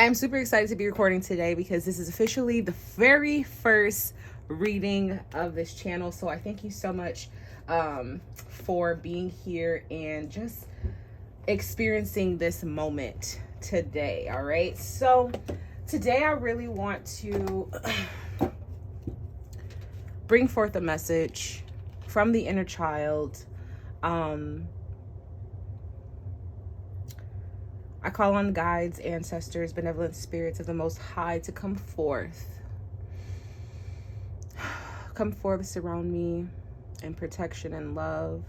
I am super excited to be recording today because this is officially the very first reading of this channel. So I thank you so much for being here and just experiencing this moment today. All right. So today I really want to bring forth a message from the inner child. I call on guides, ancestors, benevolent spirits of the Most High to come forth. Come forth, surround me in protection and love.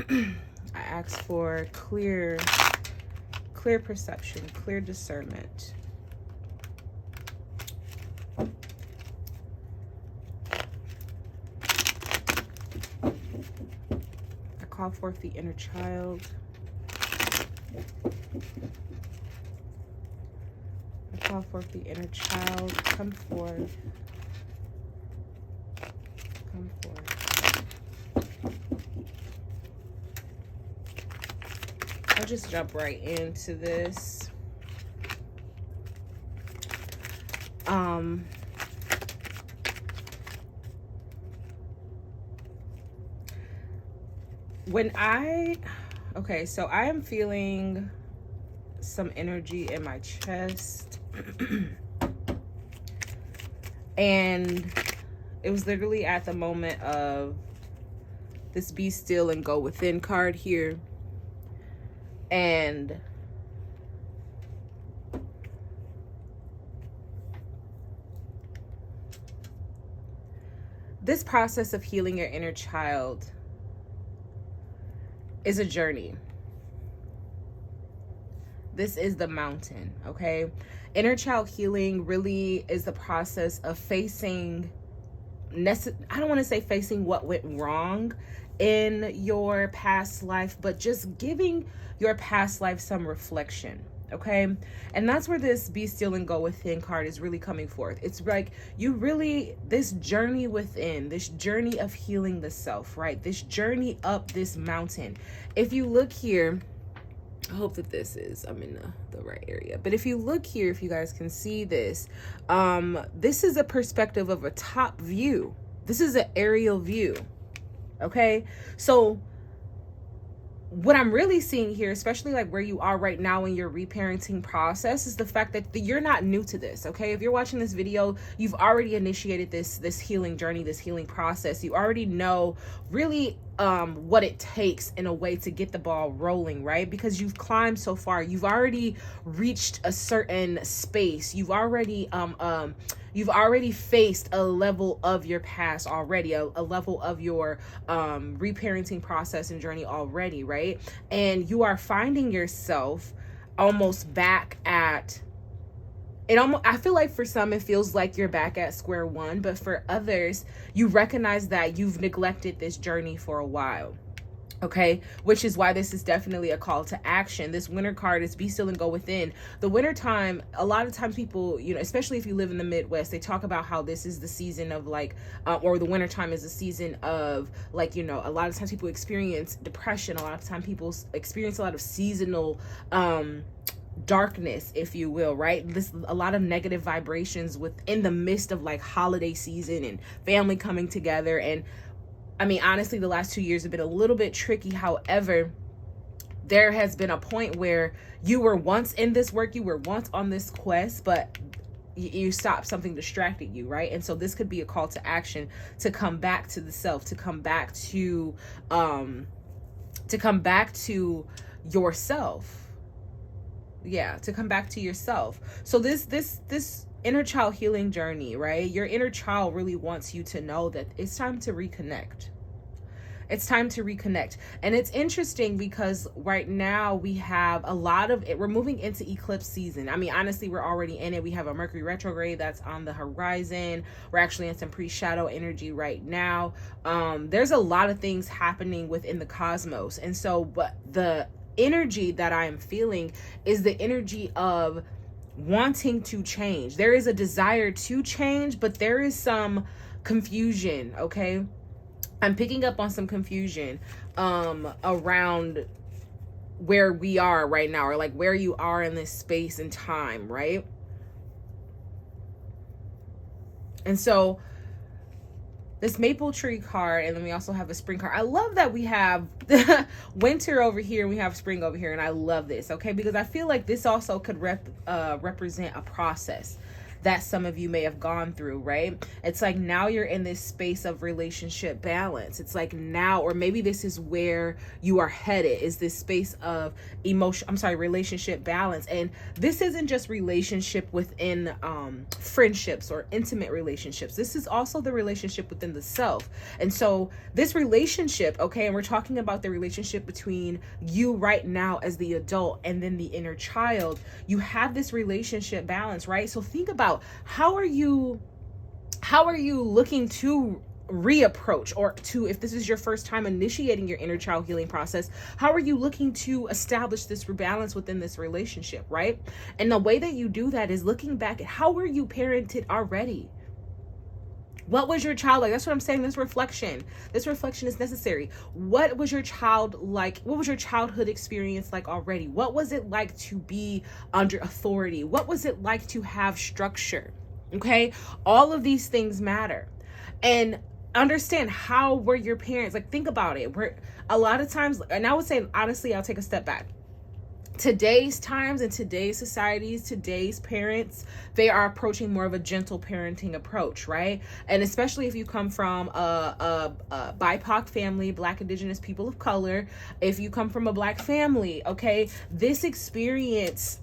I ask for clear perception, clear discernment. I call forth the inner child. I call forth the inner child. Come forth. Come forth. I'll just jump right into this. Okay, so I am feeling some energy in my chest. And it was literally at the moment of this be still and go within card here. And this process of healing your inner child is a journey. This is the mountain, okay? Inner child healing really is the process of facing, I don't want to say facing what went wrong in your past life, but just giving your past life some reflection, okay? And that's where this be still and go within card is really coming forth. It's like this journey within, this journey of healing the self, right? This journey up this mountain. If you look here, I hope that I'm in the right area. But if you look here, if you guys can see this, this is a perspective of a top view. This is an aerial view. Okay. So what I'm really seeing here, especially like where you are right now in your reparenting process, is the fact that you're not new to this. Okay. If you're watching this video, you've already initiated this healing journey, this healing process. You already know really what it takes in a way to get the ball rolling, right? Because you've climbed so far. You've already reached a certain space. You've already faced a level of your past already, a level of your reparenting process and journey already, right? And you are finding yourself almost back at it. I feel like for some it feels like you're back at square one, but for others you recognize that you've neglected this journey for a while. Okay, which is why this is definitely a call to action. This winter card is be still and go within. The winter time, a lot of times people, especially if you live in the Midwest, they talk about how this is the season of or the winter time is a season of a lot of times people experience depression. A lot of times people experience a lot of seasonal darkness, if you will, right? A lot of negative vibrations within the midst of holiday season and family coming together. And I mean, honestly, the last 2 years have been a little bit tricky. However, there has been a point where you were once in this work, you were once on this quest, but you stopped, something distracted you, right? And so this could be a call to action to come back to the self, to come back to yourself. Yeah, to come back to yourself. So this inner child healing journey, right? Your inner child really wants you to know that it's time to reconnect. It's time to reconnect. And it's interesting because right now we have a lot of it. We're moving into eclipse season. I mean, honestly, we're already in it. We have a Mercury retrograde that's on the horizon. We're actually in some pre-shadow energy right now. There's a lot of things happening within the cosmos. And so, but the energy that I am feeling is the energy of wanting to change. There is a desire to change, but there is some confusion, okay? I'm picking up on some confusion around where we are right now, or like where you are in this space and time, right? And so this maple tree card, and then we also have a spring card. I love that we have winter over here and we have spring over here, and I love this, okay? Because I feel like this also could represent a process that some of you may have gone through, right? It's like now you're in this space of relationship balance. It's like now, or maybe this is where you are headed, is this space of relationship balance. And this isn't just relationship within friendships or intimate relationships. This is also the relationship within the self. And so this relationship, okay, and we're talking about the relationship between you right now as the adult and then the inner child. You have this relationship balance, right? So think about how are you looking to reapproach, or to, if this is your first time initiating your inner child healing process, how are you looking to establish this rebalance within this relationship, right? And the way that you do that is looking back at how were you parented already? What was your child like? That's what I'm saying. This reflection is necessary. What was your child like? What was your childhood experience like already? What was it like to be under authority? What was it like to have structure? Okay. All of these things matter. And understand, how were your parents? Like, think about it. A lot of times, and I would say, honestly, I'll take a step back. Today's times and today's societies, today's parents, they are approaching more of a gentle parenting approach, right? And especially if you come from a BIPOC family, Black, Indigenous, people of color, if you come from a Black family, okay, this experience,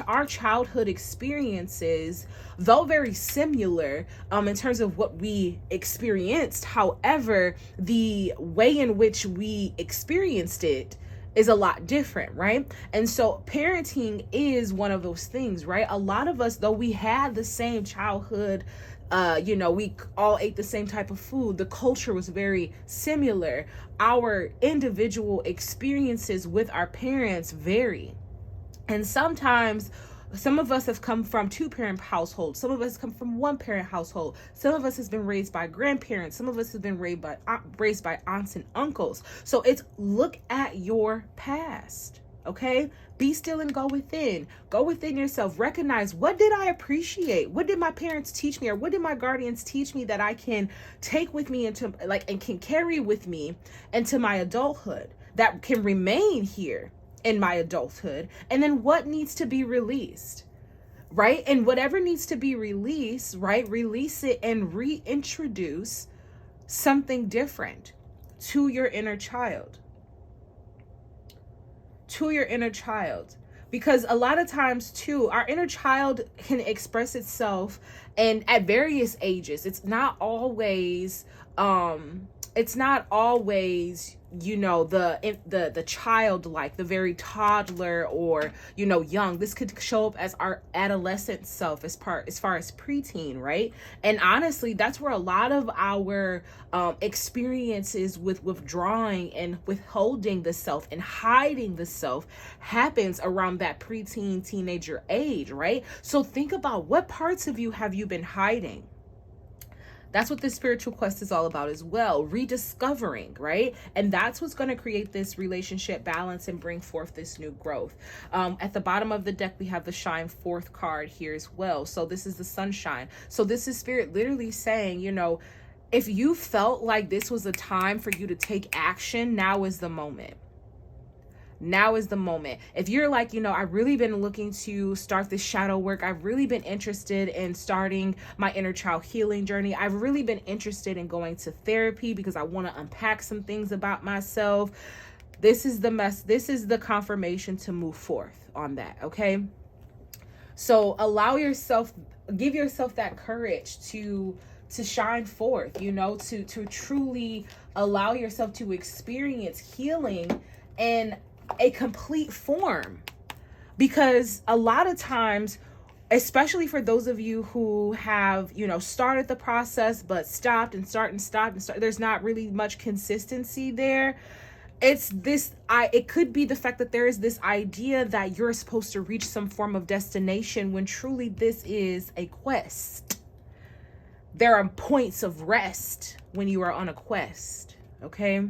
our childhood experiences, though very similar in terms of what we experienced, however, the way in which we experienced it is a lot different, right? And so parenting is one of those things, right? A lot of us, though we had the same childhood, we all ate the same type of food, the culture was very similar, our individual experiences with our parents vary. And sometimes some of us have come from 2-parent households. Some of us come from 1-parent household. Some of us has been raised by grandparents. Some of us have been raised by aunts and uncles. So it's look at your past, okay? Be still and go within. Go within yourself. Recognize, what did I appreciate? What did my parents teach me, or what did my guardians teach me that I can take with me into, like, and can carry with me into my adulthood, that can remain here in my adulthood? And then what needs to be released, right? And whatever needs to be released, right? Release it and reintroduce something different to your inner child. Because a lot of times too, our inner child can express itself and at various ages. It's not always the childlike, the very toddler, or young. This could show up as our adolescent self, as far as preteen, right? And honestly, that's where a lot of our experiences with withdrawing and withholding the self and hiding the self happens around that preteen, teenager age, right? So think about, what parts of you have you been hiding? That's what this spiritual quest is all about as well. Rediscovering, right? And that's what's going to create this relationship balance and bring forth this new growth. At the bottom of the deck, we have the Shine Forth card here as well. So this is the sunshine. So this is Spirit literally saying, if you felt like this was a time for you to take action, now is the moment. Now is the moment. If you're like, I've really been looking to start this shadow work. I've really been interested in starting my inner child healing journey. I've really been interested in going to therapy because I want to unpack some things about myself. This is the confirmation to move forth on that. Okay. So give yourself that courage to shine forth, to truly allow yourself to experience healing and a complete form. Because a lot of times, especially for those of you who have started the process but stopped, there's not really much consistency there. It could be the fact that there is this idea that you're supposed to reach some form of destination, when truly this is a quest. There are points of rest when you are on a quest, okay?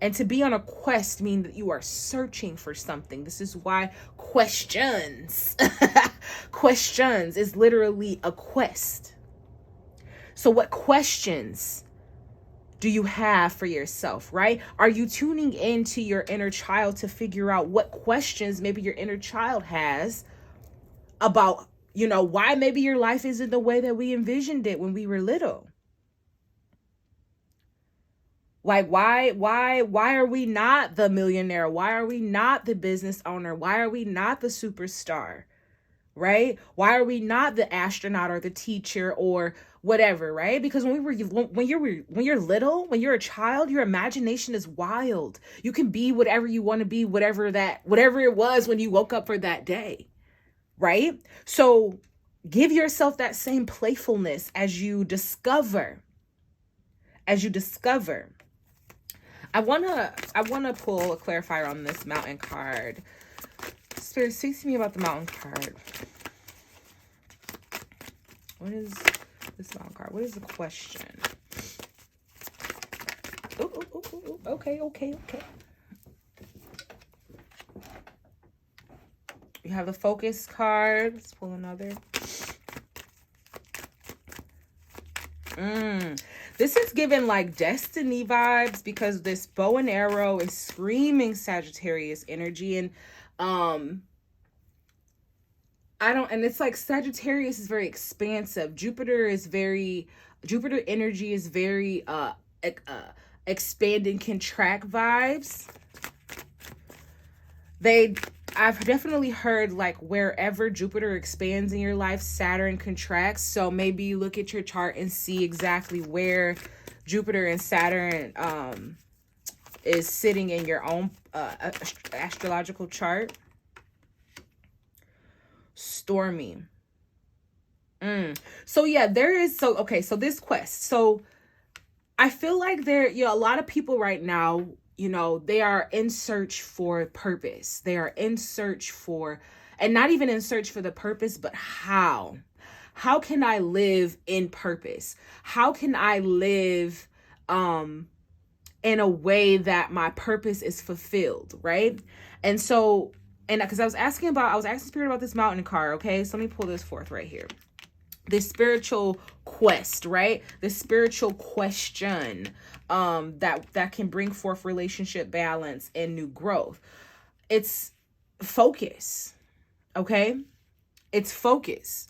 And to be on a quest means that you are searching for something. This is why questions, questions is literally a quest. So what questions do you have for yourself, right? Are you tuning into your inner child to figure out what questions maybe your inner child has about, why maybe your life isn't the way that we envisioned it when we were little? Like, why are we not the millionaire? Why are we not the business owner? Why are we not the superstar? Right? Why are we not the astronaut or the teacher or whatever, right? Because when you're little, when you're a child, your imagination is wild. You can be whatever you want to be, whatever it was when you woke up for that day, right? So give yourself that same playfulness as you discover. I wanna pull a clarifier on this mountain card. Spirit, speak to me about the mountain card. What is this mountain card? What is the question? Ooh. Okay. You have the focus card. Let's pull another. This is giving like destiny vibes because this bow and arrow is screaming Sagittarius energy. And and it's like Sagittarius is very expansive. Jupiter energy is very expand and contract vibes. I've definitely heard like wherever Jupiter expands in your life, Saturn contracts. So maybe you look at your chart and see exactly where Jupiter and Saturn is sitting in your own astrological chart. Stormy. So yeah, so this quest. So I feel like a lot of people right now, they are in search for purpose. They are in search for, and not even in search for the purpose, but how can I live in purpose? How can I live in a way that my purpose is fulfilled, right? And so, because I was asking Spirit about this mountain card, okay? So let me pull this forth right here. This spiritual quest, right? This spiritual question that can bring forth relationship balance and new growth. It's focus, okay? It's focusing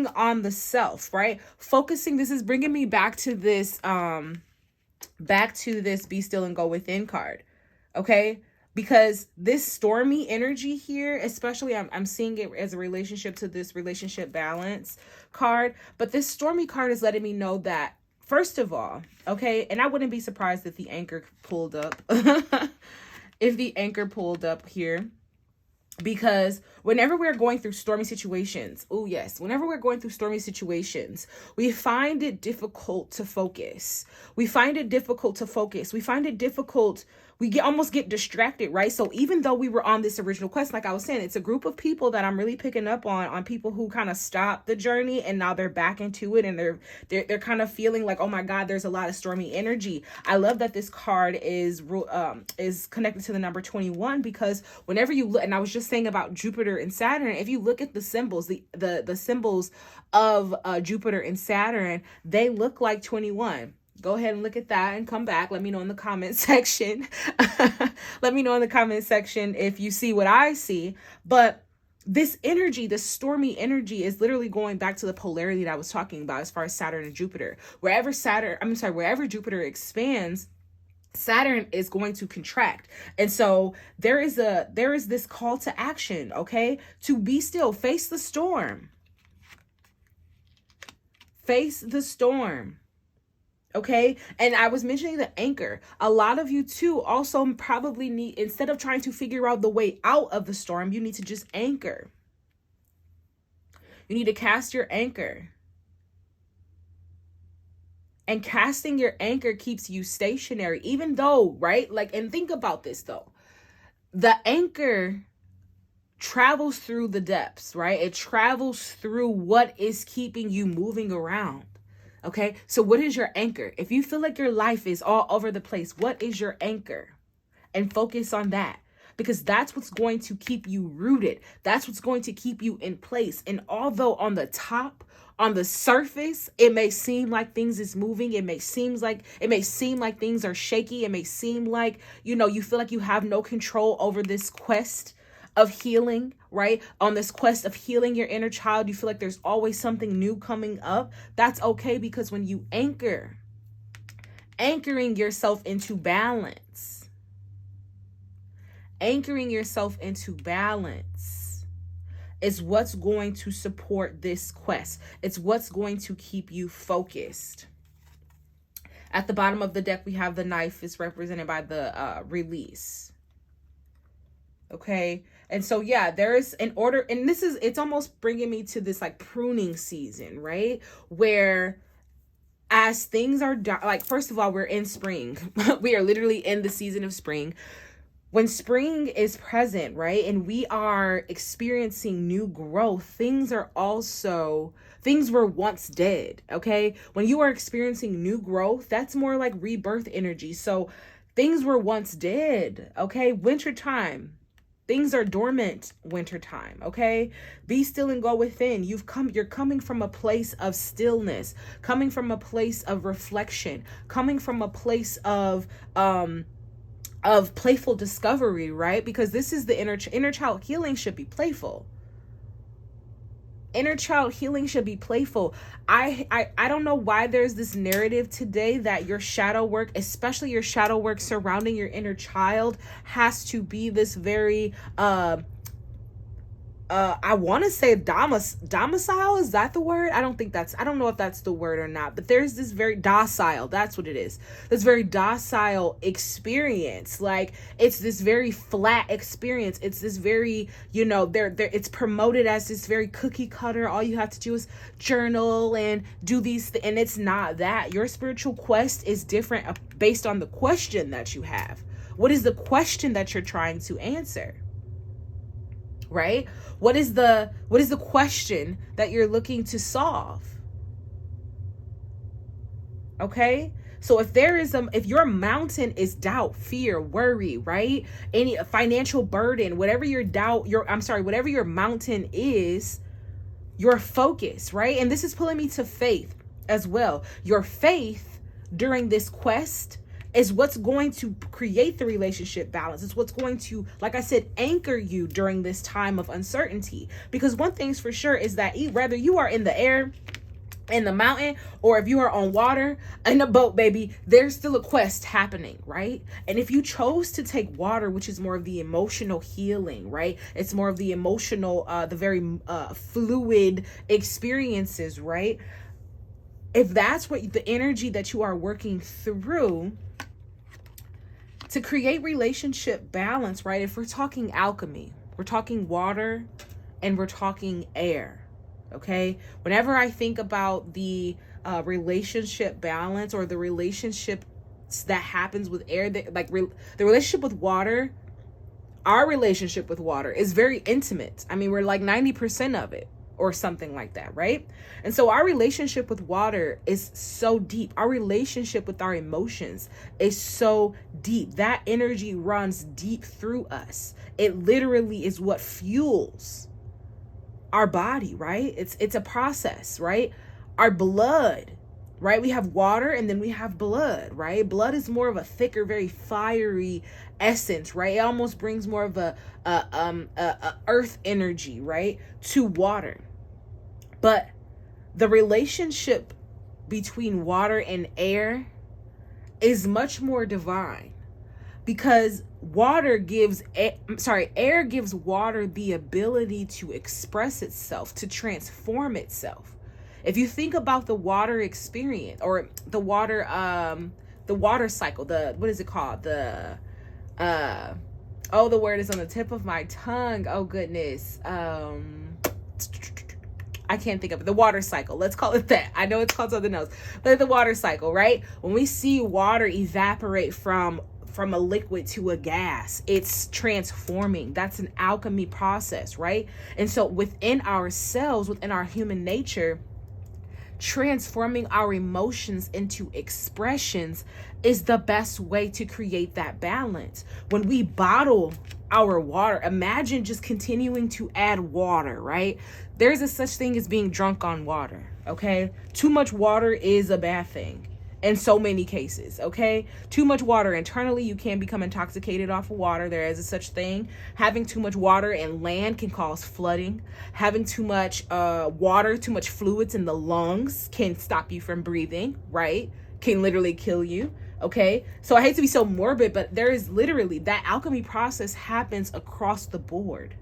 on the self, right? This is bringing me back to this be still and go within card, okay? Because this stormy energy here, especially I'm seeing it as a relationship to this relationship balance card, but this stormy card is letting me know that, first of all, okay, and I wouldn't be surprised if the anchor pulled up, here, because whenever we're going through stormy situations, we find it difficult to focus. We almost get distracted, right? So even though we were on this original quest, like I was saying, it's a group of people that I'm really picking up on people who kind of stopped the journey and now they're back into it, and they're kind of feeling like, oh my God, there's a lot of stormy energy. I love that this card is connected to the number 21, because whenever you look, and I was just saying about Jupiter and Saturn, if you look at the symbols, the symbols of Jupiter and Saturn, they look like 21. Go ahead and look at that and come back. Let me know in the comment section. Let me know in the comment section if you see what I see. But this energy, this stormy energy, is literally going back to the polarity that I was talking about as far as Saturn and Jupiter. Wherever Jupiter expands, Saturn is going to contract. And so there is this call to action, okay? To be still, face the storm. Okay. And I was mentioning the anchor. A lot of you too also probably need, instead of trying to figure out the way out of the storm, you need to just anchor. You need to cast your anchor. And casting your anchor keeps you stationary, even though, right? Like, and think about this though. The anchor travels through the depths, right? It travels through what is keeping you moving around. Okay, so what is your anchor? If you feel like your life is all over the place, what is your anchor? And focus on that, because that's what's going to keep you rooted. That's what's going to keep you in place. And although on the top, on the surface, it may seem like things is moving, it may seem like things are shaky, it may seem like, you feel like you have no control over this quest of healing, right? On this quest of healing your inner child, you feel like there's always something new coming up. That's okay, because when you anchoring yourself into balance, is what's going to support this quest. It's what's going to keep you focused. At the bottom of the deck, we have the knife is represented by the release. Okay. And so, yeah, there's an order, and it's almost bringing me to this like pruning season, right? Where as things are like, first of all, we're in spring. We are literally in the season of spring. When spring is present, right? And we are experiencing new growth, things were once dead. Okay. When you are experiencing new growth, that's more like rebirth energy. So things were once dead. Okay. Wintertime. Things are dormant wintertime, okay? Be still and go within. You're coming from a place of stillness, coming from a place of reflection, coming from a place of playful discovery, right? Because this is the inner child healing should be playful. Inner child healing should be playful. I don't know why there's this narrative today that your shadow work, especially your shadow work surrounding your inner child, has to be this very I want to say domicile. Is that the word? I don't know if that's the word or not, but there's this very docile. That's what it is. This very docile experience. Like, it's this very flat experience. It's this very, it's promoted as this very cookie cutter. All you have to do is journal and do and it's not that. Your spiritual quest is different based on the question that you have. What is the question that you're trying to answer? Right? What is the question that you're looking to solve? Okay? So if your mountain is doubt, fear, worry, right? Any financial burden, whatever your mountain is, your focus, right? And this is pulling me to faith as well. Your faith during this quest is what's going to create the relationship balance. It's what's going to, like I said, anchor you during this time of uncertainty. Because one thing's for sure is that whether you are in the air, in the mountain, or if you are on water, in a boat, baby, there's still a quest happening, right? And if you chose to take water, which is more of the emotional healing, right? It's more of the emotional, the very fluid experiences, right? If that's what the energy that you are working through to create relationship balance, right? If we're talking alchemy, we're talking water and we're talking air, okay? Whenever I think about the relationship balance or the relationships that happens with air, the relationship with water, our relationship with water is very intimate. I mean, we're like 90% of it, or something like that, right? And so our relationship with water is so deep. Our relationship with our emotions is so deep. That energy runs deep through us. It literally is what fuels our body, right? It's a process, right? Our blood, right? We have water and then we have blood, right? Blood is more of a thicker, very fiery essence, right? It almost brings more of a earth energy, right, to water. But the relationship between water and air is much more divine, because air gives water the ability to express itself, to transform itself. If you think about the water experience, or the water cycle, what is it called? The word is on the tip of my tongue. Oh goodness. I can't think of it. The water cycle. Let's call it that. I know it's called something else, but the water cycle, right? When we see water evaporate from a liquid to a gas, it's transforming. That's an alchemy process, right? And so within ourselves, within our human nature, transforming our emotions into expressions is the best way to create that balance. When we bottle our water, imagine just continuing to add water, right? There's a such thing as being drunk on water, okay? Too much water is a bad thing in so many cases, okay? Too much water internally, you can become intoxicated off of water. There is a such thing. Having too much water in land can cause flooding. Having too much water, too much fluids in the lungs can stop you from breathing, right? Can literally kill you, okay? So I hate to be so morbid, but there is literally, that alchemy process happens across the board.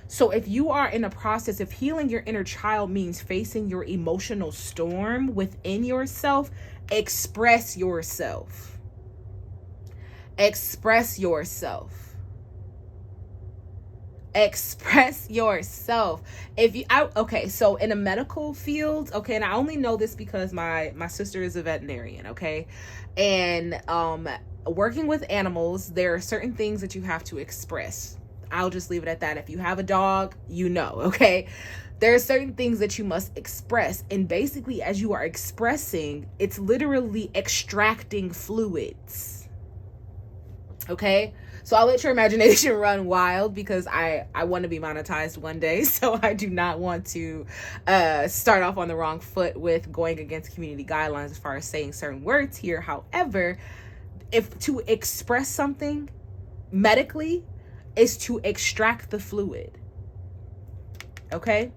So if you are in a process of healing your inner child means facing your emotional storm within yourself, express yourself. Express yourself. Express yourself. Okay, so in a medical field, okay, and I only know this because my sister is a veterinarian, okay? And working with animals, there are certain things that you have to express. I'll just leave it at that. If you have a dog, you know, okay? There are certain things that you must express. And basically, as you are expressing, it's literally extracting fluids. Okay? So I'll let your imagination run wild because I want to be monetized one day. So I do not want to start off on the wrong foot with going against community guidelines as far as saying certain words here. However, if to express something medically, is to extract the fluid. Okay?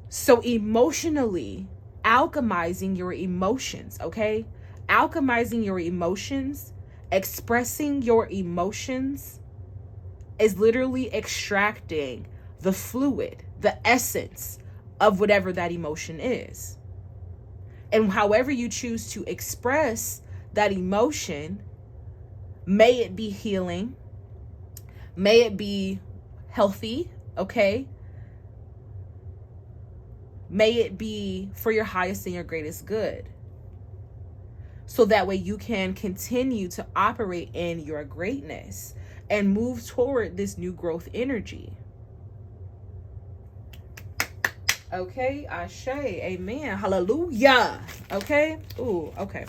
So emotionally, alchemizing your emotions, okay? Alchemizing your emotions, expressing your emotions is literally extracting the fluid, the essence of whatever that emotion is. And however you choose to express that emotion, may it be healing, may it be healthy, okay? May it be for your highest and your greatest good. So that way you can continue to operate in your greatness and move toward this new growth energy. Okay, Ashe, amen, hallelujah. Okay, ooh, okay.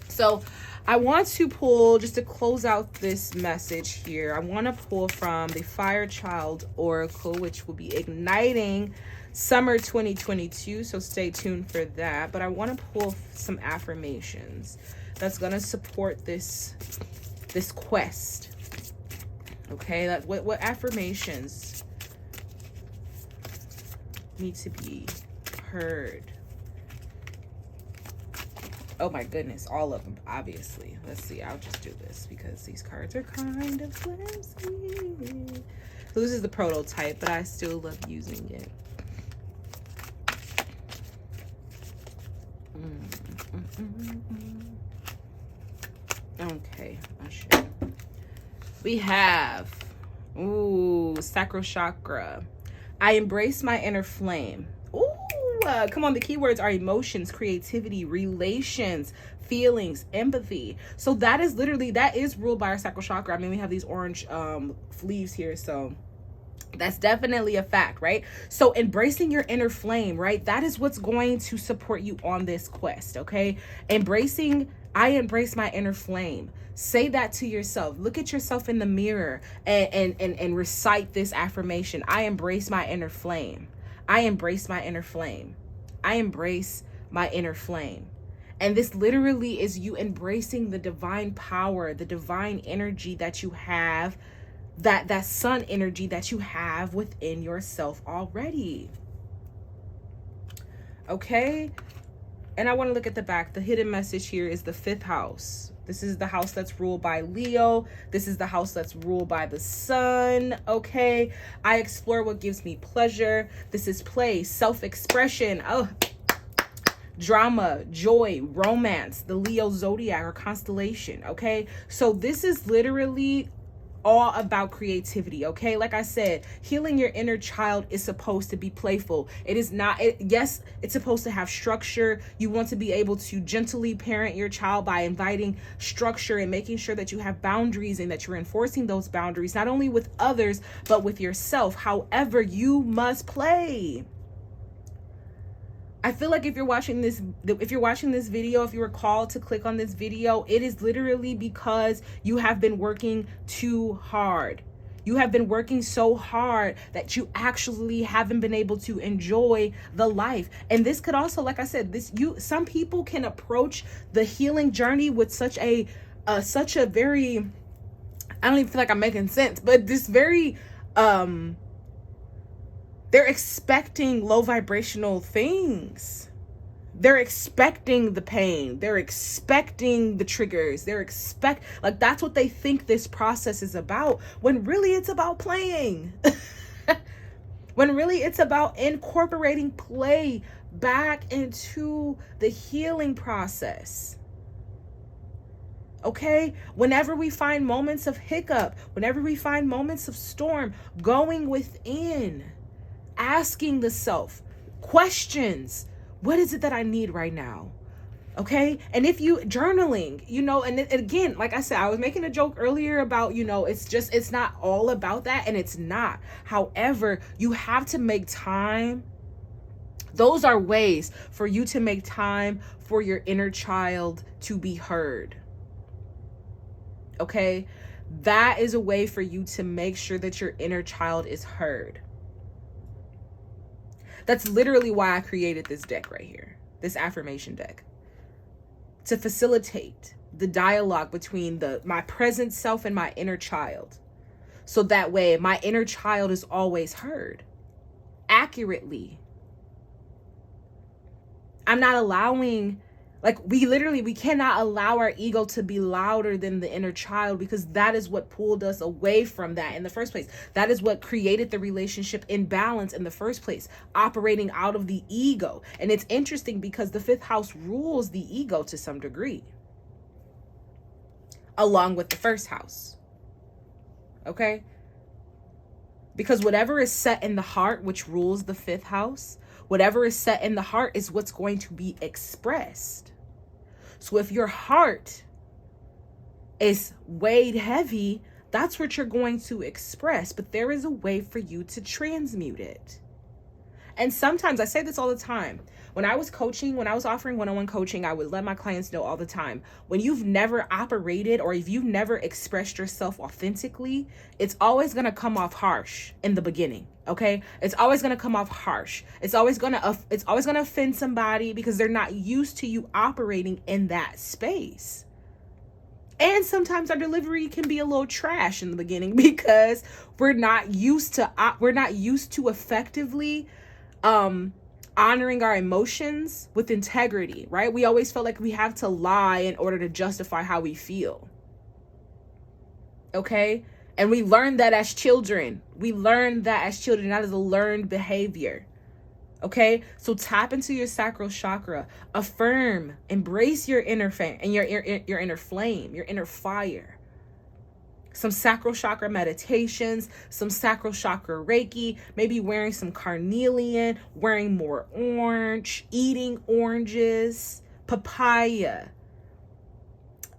So I want to pull, just to close out this message here, I want to pull from the Fire Child Oracle, which will be igniting summer 2022. So stay tuned for that. But I want to pull some affirmations that's going to support this quest. Okay, what affirmations need to be heard? Oh my goodness, all of them, obviously. Let's see, I'll just do this because these cards are kind of flimsy. So this is the prototype, but I still love using it. Okay, I should. We have, sacral chakra. I embrace my inner flame. Come on, the keywords are emotions, creativity, relations, feelings, empathy. So that is ruled by our sacral chakra. I mean, we have these orange leaves here, so that's definitely a fact, right? So embracing your inner flame, right? That is what's going to support you on this quest, okay? I embrace my inner flame. Say that to yourself. Look at yourself in the mirror and recite this affirmation. I embrace my inner flame. I embrace my inner flame. I embrace my inner flame. And this literally is you embracing the divine power, the divine energy that you have, that sun energy that you have within yourself already. Okay? And I want to look at the back. The hidden message here is the 5th house. This is the house that's ruled by Leo. This is the house that's ruled by the sun. Okay. I explore what gives me pleasure. This is play, self-expression. Drama, joy, romance, the Leo zodiac or constellation. Okay. So this is literally all about creativity. Okay, like I said, healing your inner child is supposed to be playful. It is not. Yes, it's supposed to have structure. You want to be able to gently parent your child by inviting structure and making sure that you have boundaries and that you're enforcing those boundaries, not only with others but with yourself. However, you must play. I feel like if you're watching this video, if you were called to click on this video, it is literally because you have been working too hard. You have been working so hard that you actually haven't been able to enjoy the life. And this could also, like I said, some people can approach the healing journey with such a very, I don't even feel like I'm making sense, but this very, they're expecting low vibrational things. They're expecting the pain. They're expecting the triggers. Like that's what they think this process is about, when really it's about playing. When really it's about incorporating play back into the healing process. Okay? Whenever we find moments of hiccup, whenever we find moments of storm, going within, asking the self questions. What is it that I need right now? Okay. And if you journaling, and again, like I said, I was making a joke earlier about, it's not all about that, and it's not. However, you have to make time. Those are ways for you to make time for your inner child to be heard. Okay. That is a way for you to make sure that your inner child is heard. That's literally why I created this deck right here, this affirmation deck, to facilitate the dialogue between my present self and my inner child. So that way my inner child is always heard accurately. I'm not allowing, we cannot allow our ego to be louder than the inner child, because that is what pulled us away from that in the first place. That is what created the relationship imbalance in the first place, operating out of the ego. And it's interesting because the 5th house rules the ego to some degree, along with the 1st house. Okay? Because whatever is set in the heart, which rules the 5th house, whatever is set in the heart is what's going to be expressed. So if your heart is weighed heavy, that's what you're going to express. But there is a way for you to transmute it. And sometimes, I say this all the time, when I was offering one-on-one coaching, I would let my clients know all the time, when you've never operated or if you've never expressed yourself authentically, it's always going to come off harsh in the beginning. Okay? It's always going to come off harsh. It's always going to offend somebody because they're not used to you operating in that space. And sometimes our delivery can be a little trash in the beginning because we're not used to effectively honoring our emotions with integrity, right? We always felt like we have to lie in order to justify how we feel. Okay? And we learned that as children. That is a learned behavior. Okay? So tap into your sacral chakra. Affirm, embrace your inner your inner flame, your inner fire. Some sacral chakra meditations, some sacral chakra Reiki, maybe wearing some carnelian, wearing more orange, eating oranges, papaya.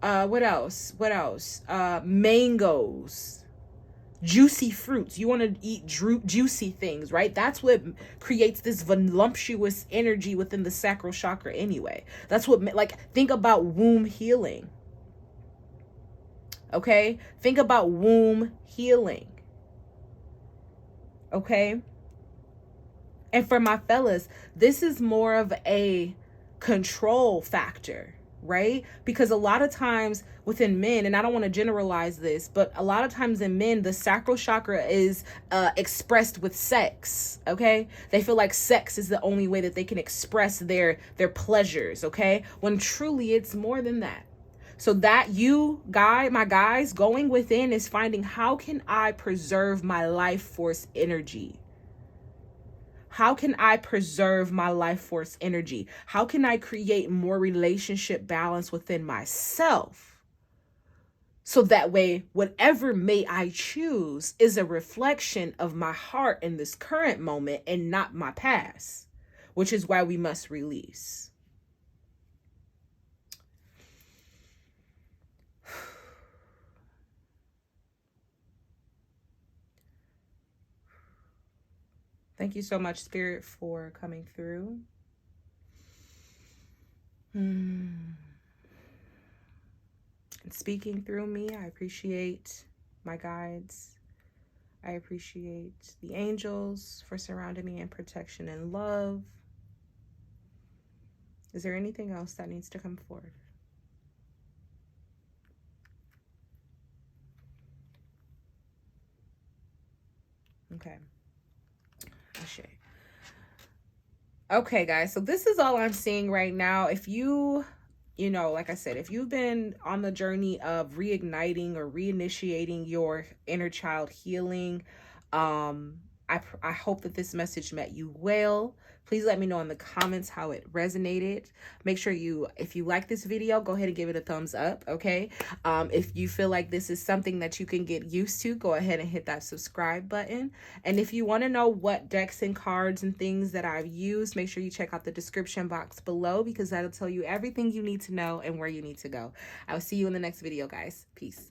What else? Mangoes, juicy fruits. You want to eat juicy things, right? That's what creates this voluptuous energy within the sacral chakra anyway. That's what, think about womb healing. Okay? Think about womb healing. Okay? And for my fellas, this is more of a control factor, right? Because a lot of times within men, and I don't want to generalize this, but a lot of times in men, the sacral chakra is expressed with sex, okay? They feel like sex is the only way that they can express their pleasures, okay? When truly it's more than that. So that my guys, going within is finding, how can I preserve my life force energy? How can I preserve my life force energy? How can I create more relationship balance within myself? So that way, whatever mate I choose is a reflection of my heart in this current moment and not my past, which is why we must release. Thank you so much, Spirit, for coming through. And speaking through me, I appreciate my guides. I appreciate the angels for surrounding me in protection and love. Is there anything else that needs to come forward? Okay. Okay, guys. So this is all I'm seeing right now. If you know, like I said, if you've been on the journey of reigniting or reinitiating your inner child healing, I hope that this message met you well. Please let me know in the comments how it resonated. Make sure if you like this video, go ahead and give it a thumbs up, okay? If you feel like this is something that you can get used to, go ahead and hit that subscribe button. And if you want to know what decks and cards and things that I've used, make sure you check out the description box below, because that'll tell you everything you need to know and where you need to go. I'll see you in the next video, guys. Peace.